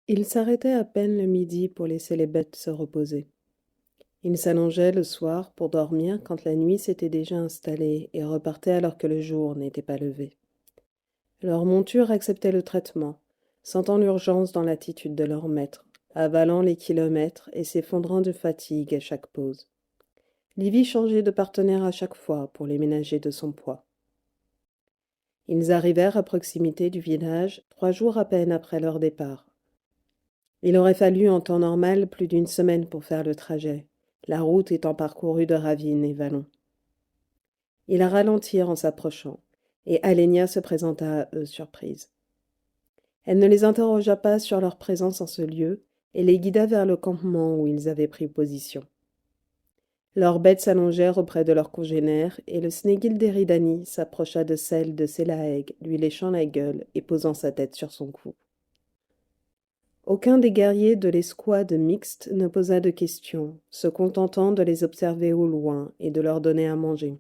Il s'arrêtait à peine le midi pour laisser les bêtes se reposer. Il s'allongeait le soir pour dormir quand la nuit s'était déjà installée et repartait alors que le jour n'était pas levé. Leur monture acceptait le traitement, sentant l'urgence dans l'attitude de leur maître, avalant les kilomètres et s'effondrant de fatigue à chaque pause. Livy changeait de partenaire à chaque fois pour les ménager de son poids. Ils arrivèrent à proximité du village 3 jours à peine après leur départ. Il aurait fallu en temps normal plus d'une semaine pour faire le trajet, la route étant parcourue de ravines et vallons. Ils ralentirent en s'approchant, et Alenia se présenta à eux surprise. Elle ne les interrogea pas sur leur présence en ce lieu, et les guida vers le campement où ils avaient pris position. Leurs bêtes s'allongèrent auprès de leurs congénères, et le Snégil d'Eridani s'approcha de celle de Selaeg, lui léchant la gueule et posant sa tête sur son cou. Aucun des guerriers de l'escouade mixte ne posa de questions, se contentant de les observer au loin et de leur donner à manger.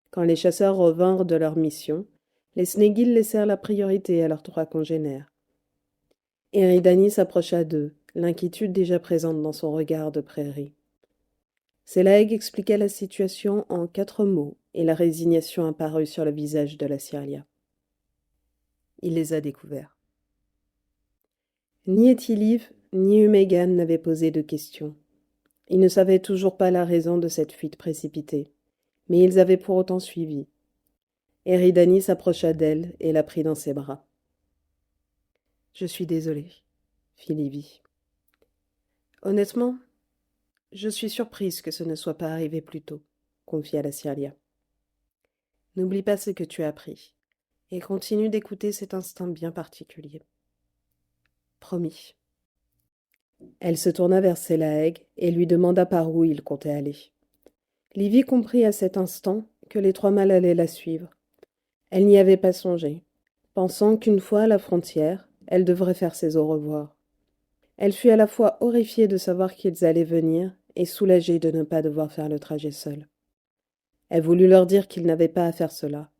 Quand les chasseurs revinrent de leur mission, les Snégils laissèrent la priorité à leurs 3 congénères. Eridani s'approcha d'eux, l'inquiétude déjà présente dans son regard de prairie. Selaeg expliqua la situation en 4 mots, et la résignation apparut sur le visage de la Syria. Il les a découverts. Ni Étilive, ni Umégan n'avaient posé de questions. Ils ne savaient toujours pas la raison de cette fuite précipitée, mais ils avaient pour autant suivi. Eridani s'approcha d'elle et la prit dans ses bras. « Je suis désolée, » fit Livy. « Honnêtement, je suis surprise que ce ne soit pas arrivé plus tôt, » confia la Syria. « N'oublie pas ce que tu as appris, et continue d'écouter cet instinct bien particulier. » Promis. Elle se tourna vers Selaeg et lui demanda par où il comptait aller. Livy comprit à cet instant que les 3 mâles allaient la suivre. Elle n'y avait pas songé, pensant qu'une fois à la frontière, elle devrait faire ses au revoir. Elle fut à la fois horrifiée de savoir qu'ils allaient venir et soulagée de ne pas devoir faire le trajet seule. Elle voulut leur dire qu'ils n'avaient pas à faire cela,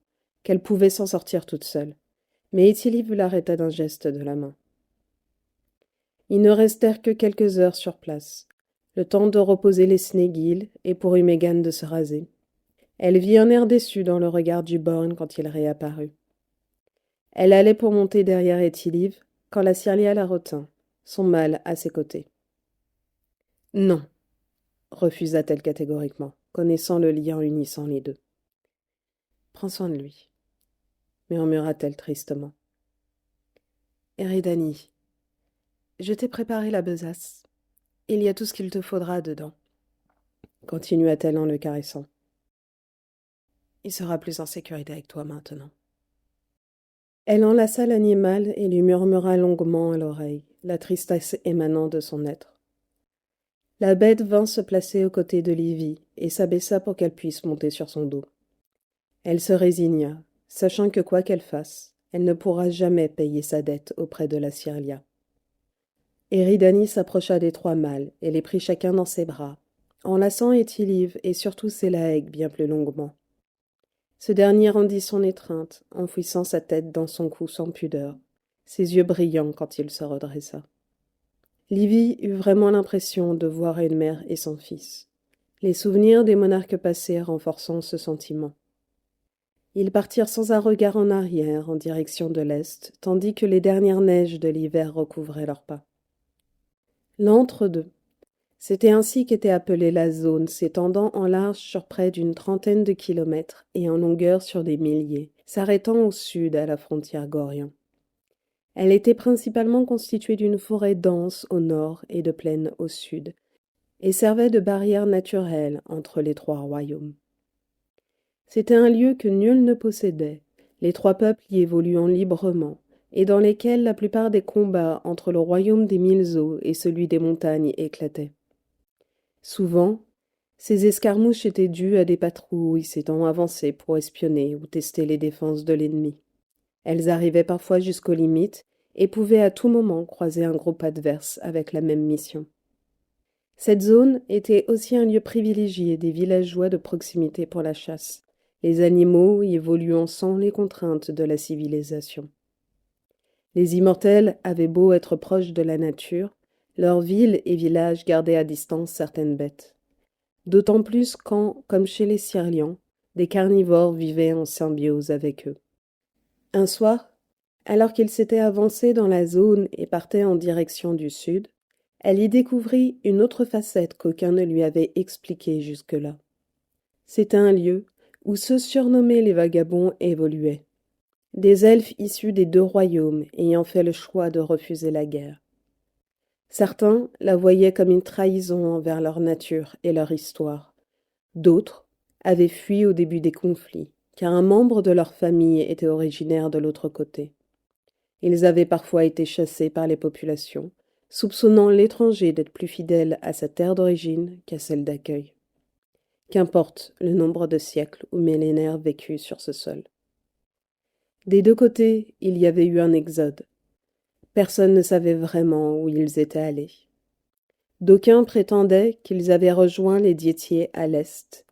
qu'elle pouvait s'en sortir toute seule, mais Étilive l'arrêta d'un geste de la main. Ils ne restèrent que quelques heures sur place, le temps de reposer les Snégils et pour Umégan de se raser. Elle vit un air déçu dans le regard du borgne quand il réapparut. Elle allait pour monter derrière Étilive quand la Syria la retint, son mâle à ses côtés. « Non, » refusa-t-elle catégoriquement, connaissant le lien unissant les deux. « Prends soin de lui, » murmura-t-elle tristement. « Eridani, je t'ai préparé la besace. Il y a tout ce qu'il te faudra dedans, » continua-t-elle en le caressant. « Il sera plus en sécurité avec toi maintenant. » Elle enlaça l'animal et lui murmura longuement à l'oreille, la tristesse émanant de son être. La bête vint se placer aux côtés de Livy et s'abaissa pour qu'elle puisse monter sur son dos. Elle se résigna, sachant que quoi qu'elle fasse, elle ne pourra jamais payer sa dette auprès de la Syria. Eridani s'approcha des 3 mâles et les prit chacun dans ses bras, enlaçant Étilive et surtout Selaeg bien plus longuement. Ce dernier rendit son étreinte, enfouissant sa tête dans son cou sans pudeur, ses yeux brillants quand il se redressa. Livy eut vraiment l'impression de voir une mère et son fils, les souvenirs des monarques passés renforçant ce sentiment. Ils partirent sans un regard en arrière en direction de l'est, tandis que les dernières neiges de l'hiver recouvraient leurs pas. L'entre-deux. C'était ainsi qu'était appelée la zone s'étendant en large sur près d'une trentaine de kilomètres et en longueur sur des milliers, s'arrêtant au sud à la frontière Gorian. Elle était principalement constituée d'une forêt dense au nord et de plaines au sud, et servait de barrière naturelle entre les 3 royaumes. C'était un lieu que nul ne possédait, les 3 peuples y évoluant librement, et dans lesquels la plupart des combats entre le royaume des 1000 eaux et celui des montagnes éclataient. Souvent, ces escarmouches étaient dues à des patrouilles s'étant avancées pour espionner ou tester les défenses de l'ennemi. Elles arrivaient parfois jusqu'aux limites et pouvaient à tout moment croiser un groupe adverse avec la même mission. Cette zone était aussi un lieu privilégié des villageois de proximité pour la chasse, les animaux y évoluant sans les contraintes de la civilisation. Les immortels avaient beau être proches de la nature, leurs villes et villages gardaient à distance certaines bêtes. D'autant plus quand, comme chez les Sirlians, des carnivores vivaient en symbiose avec eux. Un soir, alors qu'il s'était avancé dans la zone et partait en direction du sud, elle y découvrit une autre facette qu'aucun ne lui avait expliquée jusque-là. C'était un lieu où ceux surnommés les vagabonds évoluaient. Des elfes issus des deux royaumes ayant fait le choix de refuser la guerre. Certains la voyaient comme une trahison envers leur nature et leur histoire. D'autres avaient fui au début des conflits, car un membre de leur famille était originaire de l'autre côté. Ils avaient parfois été chassés par les populations, soupçonnant l'étranger d'être plus fidèle à sa terre d'origine qu'à celle d'accueil. Qu'importe le nombre de siècles ou millénaires vécus sur ce sol. Des deux côtés, il y avait eu un exode. Personne ne savait vraiment où ils étaient allés. D'aucuns prétendaient qu'ils avaient rejoint les Diétiers à l'est,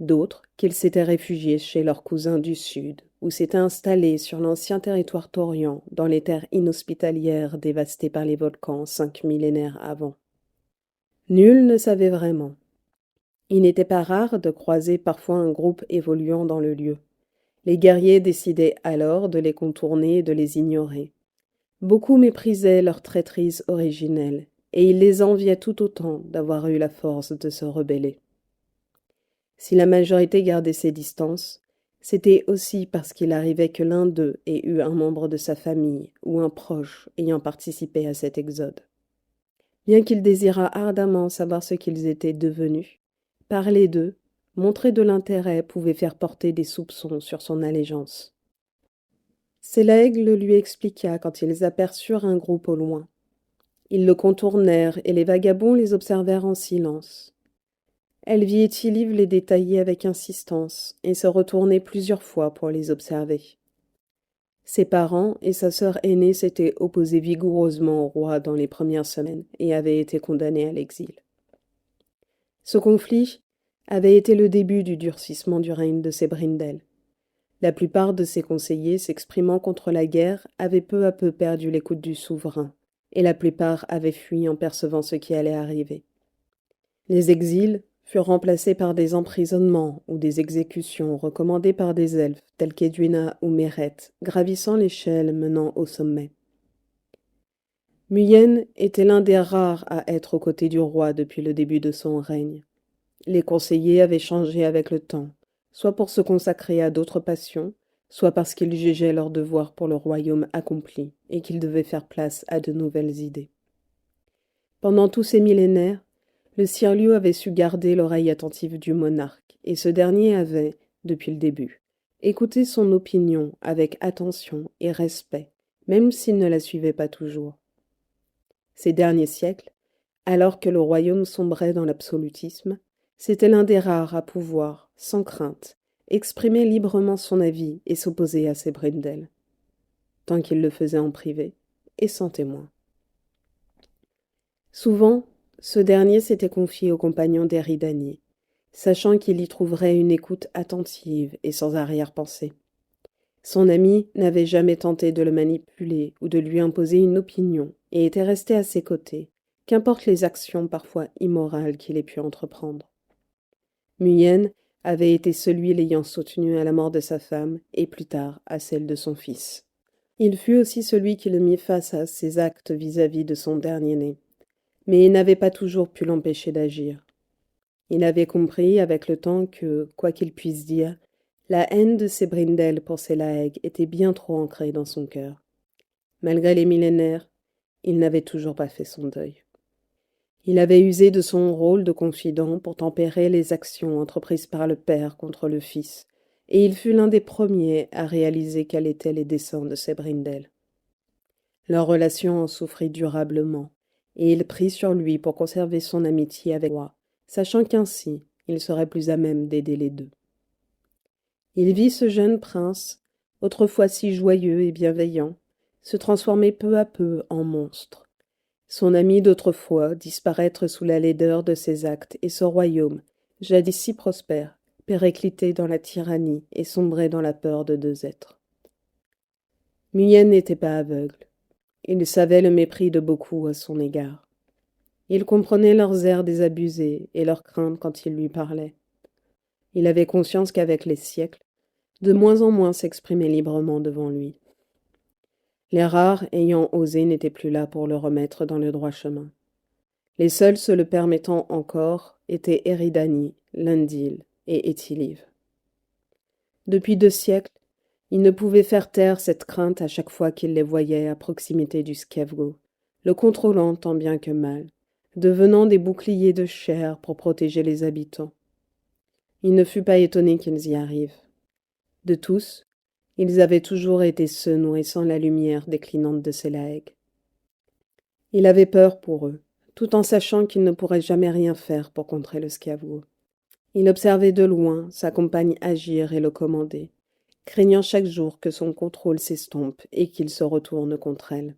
d'autres qu'ils s'étaient réfugiés chez leurs cousins du sud, ou s'étaient installés sur l'ancien territoire taurien, dans les terres inhospitalières dévastées par les volcans 5 millénaires avant. Nul ne savait vraiment. Il n'était pas rare de croiser parfois un groupe évoluant dans le lieu. Les guerriers décidaient alors de les contourner et de les ignorer. Beaucoup méprisaient leur traîtrise originelle, et ils les enviaient tout autant d'avoir eu la force de se rebeller. Si la majorité gardait ses distances, c'était aussi parce qu'il arrivait que l'un d'eux ait eu un membre de sa famille ou un proche ayant participé à cet exode. Bien qu'il désirât ardemment savoir ce qu'ils étaient devenus, parler d'eux, montrer de l'intérêt pouvait faire porter des soupçons sur son allégeance. Sélègle lui expliqua quand ils aperçurent un groupe au loin. Ils le contournèrent et les vagabonds les observèrent en silence. Elle vit Étilive les détailler avec insistance et se retourner plusieurs fois pour les observer. Ses parents et sa sœur aînée s'étaient opposés vigoureusement au roi dans les premières semaines et avaient été condamnés à l'exil. Ce conflit avait été le début du durcissement du règne de Sébrindel. La plupart de ses conseillers s'exprimant contre la guerre avaient peu à peu perdu l'écoute du souverain, et la plupart avaient fui en percevant ce qui allait arriver. Les exils furent remplacés par des emprisonnements ou des exécutions recommandées par des elfes tels qu'Edwina ou Meret, gravissant l'échelle menant au sommet. Muyen était l'un des rares à être aux côtés du roi depuis le début de son règne. Les conseillers avaient changé avec le temps, soit pour se consacrer à d'autres passions, soit parce qu'ils jugeaient leur devoir pour le royaume accompli et qu'ils devaient faire place à de nouvelles idées. Pendant tous ces millénaires, le Sirliu avait su garder l'oreille attentive du monarque, et ce dernier avait, depuis le début, écouté son opinion avec attention et respect, même s'il ne la suivait pas toujours. Ces derniers siècles, alors que le royaume sombrait dans l'absolutisme, c'était l'un des rares à pouvoir, sans crainte, exprimer librement son avis et s'opposer à Sébrindel, tant qu'il le faisait en privé et sans témoin. Souvent, ce dernier s'était confié au compagnon d'Eridani, sachant qu'il y trouverait une écoute attentive et sans arrière-pensée. Son ami n'avait jamais tenté de le manipuler ou de lui imposer une opinion et était resté à ses côtés, qu'importe les actions parfois immorales qu'il ait pu entreprendre. Muyen avait été celui l'ayant soutenu à la mort de sa femme et plus tard à celle de son fils. Il fut aussi celui qui le mit face à ses actes vis-à-vis de son dernier-né, mais il n'avait pas toujours pu l'empêcher d'agir. Il avait compris avec le temps que, quoi qu'il puisse dire, la haine de Sébrindel pour Sélaëg était bien trop ancrée dans son cœur. Malgré les millénaires, il n'avait toujours pas fait son deuil. Il avait usé de son rôle de confident pour tempérer les actions entreprises par le père contre le fils, et il fut l'un des premiers à réaliser quels étaient les desseins de Sébrindel. Leur relation en souffrit durablement, et il prit sur lui pour conserver son amitié avec le roi, sachant qu'ainsi il serait plus à même d'aider les deux. Il vit ce jeune prince, autrefois si joyeux et bienveillant, se transformer peu à peu en monstre. Son ami d'autrefois disparaître sous la laideur de ses actes et son royaume, jadis si prospère, péricliter dans la tyrannie et sombrer dans la peur de deux êtres. Muyen n'était pas aveugle. Il savait le mépris de beaucoup à son égard. Il comprenait leurs airs désabusés et leurs craintes quand ils lui parlaient. Il avait conscience qu'avec les siècles, de moins en moins s'exprimaient librement devant lui. Les rares ayant osé n'étaient plus là pour le remettre dans le droit chemin. Les seuls se le permettant encore étaient Eridani, Lundil et Étilive. Depuis 2 siècles, il ne pouvait faire taire cette crainte à chaque fois qu'il les voyait à proximité du Skevgo, le contrôlant tant bien que mal, devenant des boucliers de chair pour protéger les habitants. Il ne fut pas étonné qu'ils y arrivent. De tous, ils avaient toujours été ceux nourrissant la lumière déclinante de Selaeg. Il avait peur pour eux, tout en sachant qu'il ne pourrait jamais rien faire pour contrer le Skevgo. Il observait de loin sa compagne agir et le commander, craignant chaque jour que son contrôle s'estompe et qu'il se retourne contre elle.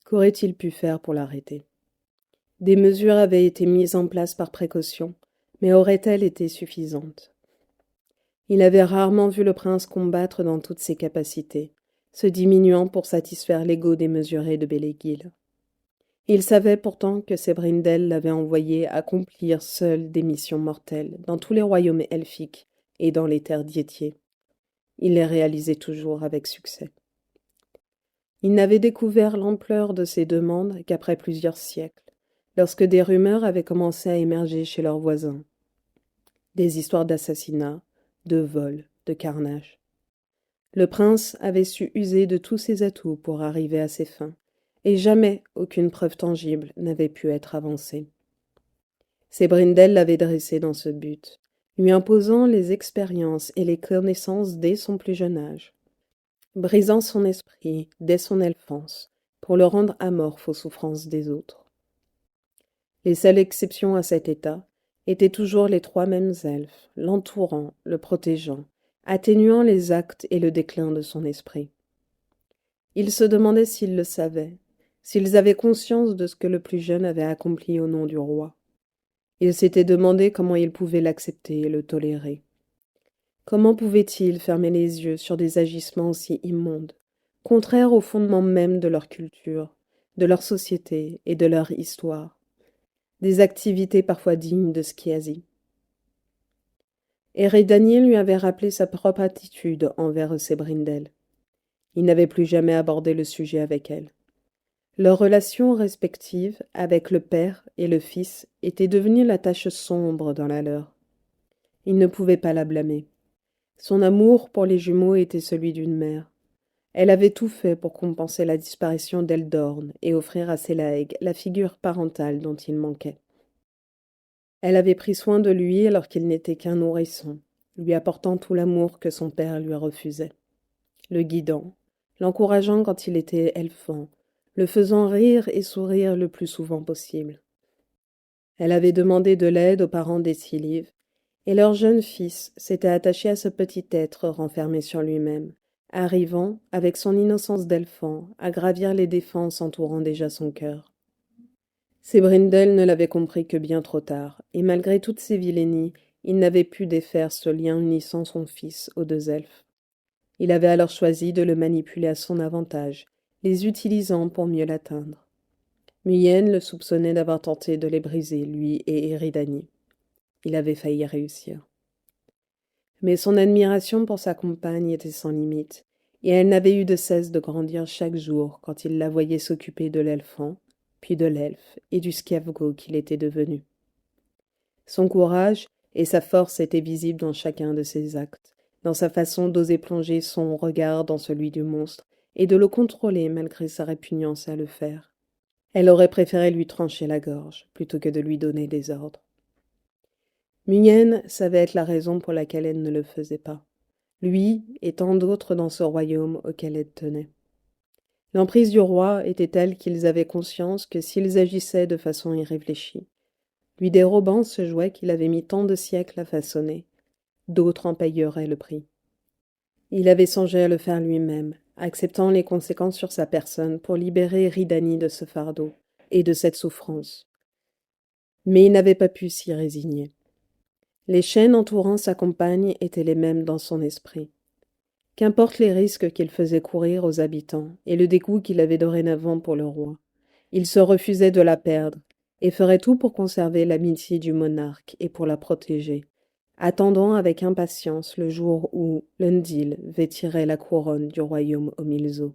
Qu'aurait-il pu faire pour l'arrêter? Des mesures avaient été mises en place par précaution, mais auraient-elles été suffisantes? Il avait rarement vu le prince combattre dans toutes ses capacités, se diminuant pour satisfaire l'ego démesuré de Béléguil. Il savait pourtant que Sébrindel l'avait envoyé accomplir seul des missions mortelles dans tous les royaumes elfiques et dans les terres d'Yétier. Il les réalisait toujours avec succès. Il n'avait découvert l'ampleur de ses demandes qu'après plusieurs siècles, lorsque des rumeurs avaient commencé à émerger chez leurs voisins. Des histoires d'assassinats, de vols, de carnage. Le prince avait su user de tous ses atouts pour arriver à ses fins, et jamais aucune preuve tangible n'avait pu être avancée. Sébrindel l'avait dressé dans ce but, lui imposant les expériences et les connaissances dès son plus jeune âge, brisant son esprit dès son enfance pour le rendre amorphe aux souffrances des autres. Les seules exceptions à cet état étaient toujours les 3 mêmes elfes, l'entourant, le protégeant, atténuant les actes et le déclin de son esprit. Il se demandait s'ils le savaient, s'ils avaient conscience de ce que le plus jeune avait accompli au nom du roi. Il s'était demandé comment il pouvait l'accepter et le tolérer. Comment pouvait-il fermer les yeux sur des agissements aussi immondes, contraires au fondement même de leur culture, de leur société et de leur histoire, des activités parfois dignes de Skiasi. Eridani lui avait rappelé sa propre attitude envers Sébrindel. Il n'avait plus jamais abordé le sujet avec elle. Leur relation respective avec le père et le fils était devenue la tache sombre dans la leur. Il ne pouvait pas la blâmer. Son amour pour les jumeaux était celui d'une mère. Elle avait tout fait pour compenser la disparition d'Eldorn et offrir à Selaeg la figure parentale dont il manquait. Elle avait pris soin de lui alors qu'il n'était qu'un nourrisson, lui apportant tout l'amour que son père lui refusait, le guidant, l'encourageant quand il était elfant, le faisant rire et sourire le plus souvent possible. Elle avait demandé de l'aide aux parents d'Étilive, et leur jeune fils s'était attaché à ce petit être renfermé sur lui-même, arrivant, avec son innocence d'elfant, à gravir les défenses entourant déjà son cœur. Sébrindel ne l'avait compris que bien trop tard, et malgré toutes ses vilainies, il n'avait pu défaire ce lien unissant son fils aux 2 elfes. Il avait alors choisi de le manipuler à son avantage, les utilisant pour mieux l'atteindre. Muyen le soupçonnait d'avoir tenté de les briser, lui et Eridani. Il avait failli réussir. Mais son admiration pour sa compagne était sans limite, et elle n'avait eu de cesse de grandir chaque jour quand il la voyait s'occuper de l'elfant, puis de l'elfe et du Skevgo qu'il était devenu. Son courage et sa force étaient visibles dans chacun de ses actes, dans sa façon d'oser plonger son regard dans celui du monstre et de le contrôler malgré sa répugnance à le faire. Elle aurait préféré lui trancher la gorge plutôt que de lui donner des ordres. Muyen savait être la raison pour laquelle elle ne le faisait pas, lui et tant d'autres dans ce royaume auquel elle tenait. L'emprise du roi était telle qu'ils avaient conscience que s'ils agissaient de façon irréfléchie, lui dérobant ce jouet qu'il avait mis tant de siècles à façonner, d'autres en payeraient le prix. Il avait songé à le faire lui-même, acceptant les conséquences sur sa personne pour libérer Ridani de ce fardeau et de cette souffrance. Mais il n'avait pas pu s'y résigner. Les chaînes entourant sa compagne étaient les mêmes dans son esprit. Qu'importe les risques qu'il faisait courir aux habitants et le dégoût qu'il avait dorénavant pour le roi, il se refusait de la perdre et ferait tout pour conserver l'amitié du monarque et pour la protéger, attendant avec impatience le jour où Lundil vêtirait la couronne du royaume aux 1000 os.